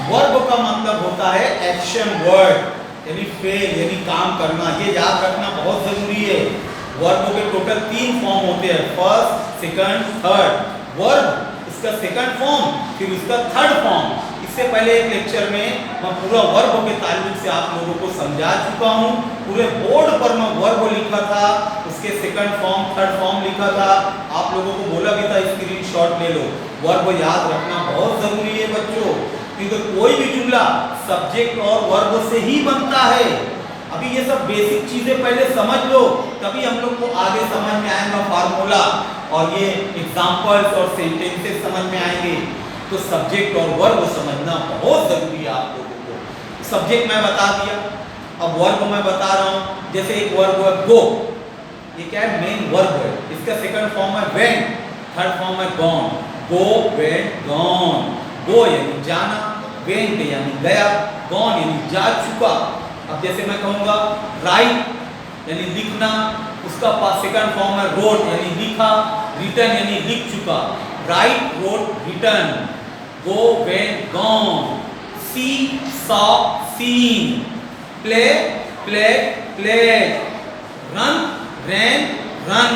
Verb का मतलब होता है एक्शन वर्ड, यानी फेल यानी काम करना। ये याद रखना बहुत जरूरी है। वर्ब के टोटल 3 फॉर्म होते हैं, फर्स्ट, सेकंड, थर्ड। वर्ब इसका सेकंड फॉर्म, फिर उसका थर्ड फॉर्म। इससे पहले एक लेक्चर में मैं पूरा वर्ब के ताल्लुक से आप लोगों को समझा चुका हूँ। पूरे बोर्ड पर मैं वर्ब लिखा था, उसके सेकंड फॉर्म, थर्ड फॉर्म लिखा था। आप लोगों को बोला भी था स्क्रीनशॉट ले लो। वर्ब याद रखना बहुत जरूरी है बच्चों, क्योंकि कोई भी जुमला सब्जेक्ट और वर्ब से ही बनता है। अभी ये सब बेसिक चीजें पहले समझ लो, तभी हम लोग को आगे समझ में आएगा फार्मूला और ये एग्जांपल्स और सेंटेंसेस समझ में आएंगे। तो सब्जेक्ट और वर्ब समझना बहुत जरूरी है आप लोगों को। सब्जेक्ट मैं बता दिया, अब वर्ब मैं बता रहा हूं। जैसे एक वर्ब है गो, ये क्या है, मेन वर्ब है। इसका सेकंड फॉर्म है वेंट, थर्ड फॉर्म है गॉन। गो, वेंट, गॉन। गो यानी जाना, वेंट यानी गया, गॉन यानी जा चुका। अब जैसे मैं कहूंगा राइट यानी लिखना, उसका सेकंड फॉर्म है रोट यानी लिखा, रिटन यानी लिख चुका। Write, wrote, written. Go, went, gone. See, saw, seen. Play, played, played. Run, ran, run.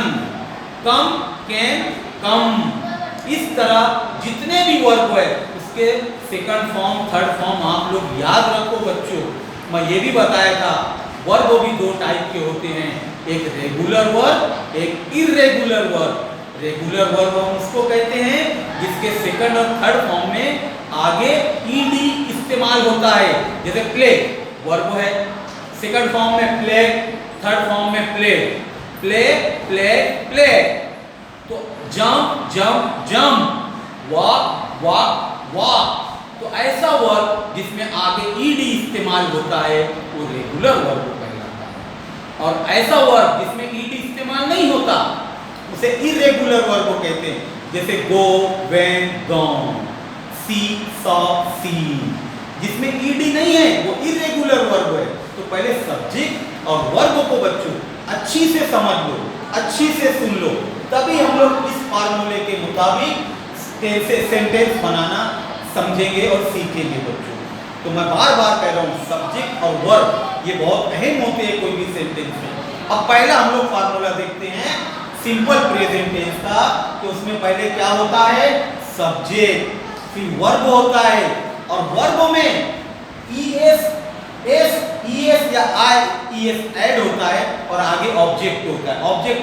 Come, came, come. इस तरह जितने भी वर्ब है उसके सेकंड फॉर्म, थर्ड फॉर्म आप लोग याद रखो बच्चों। मैं ये भी बताया था वर्ब भी 2 टाइप के होते हैं, एक रेगुलर वर्ब, एक इर्रेगुलर वर्ब। रेगुलर वर्ब हम उसको कहते हैं जिसके सेकंड और थर्ड फॉर्म में आगे ईडी इस्तेमाल होता है। जैसे प्ले वर्ब है, सेकंड फॉर्म में प्ले, थर्ड फॉर्म में प्ले। Play, play, play. तो jump, jump, jump. Walk, walk, walk. तो ऐसा वर्ब जिसमें आगे ईडी इस्तेमाल होता है वो रेगुलर वर्ब कहलाता है, और ऐसा वर्ब जिसमें ईडी इस्तेमाल नहीं होता उसे इर्रेगुलर वर्ब कहते हैं। जैसे गो, went, gone. See, saw, scene. जिसमें ईडी नहीं है वो इर्रेगुलर वर्ब है। तो पहले सब्जेक्ट और वर्ब को बच्चों अच्छी से समझ लो, अच्छी से सुन लो, तभी हम लोग इस फार्मूले के मुताबिक सेंटेंस बनाना समझेंगे और सीखेंगे बच्चों। तो मैं बार बार कह रहा हूँ सब्जेक्ट और वर्ब ये बहुत अहम होते हैं कोई भी सेंटेंस में। अब पहला हम लोग फार्मूला देखते हैं सिंपल प्रेजेंट टेंस का। तो उसमें पहले क्या होता है, सब्जेक्ट, फिर वर्ब होता है, और वर्ब में ईएस, एस, ईएस या आई, ईएस ऐड होता है, और आगे ऑब्जेक्ट होता है। ऑब्जेक्ट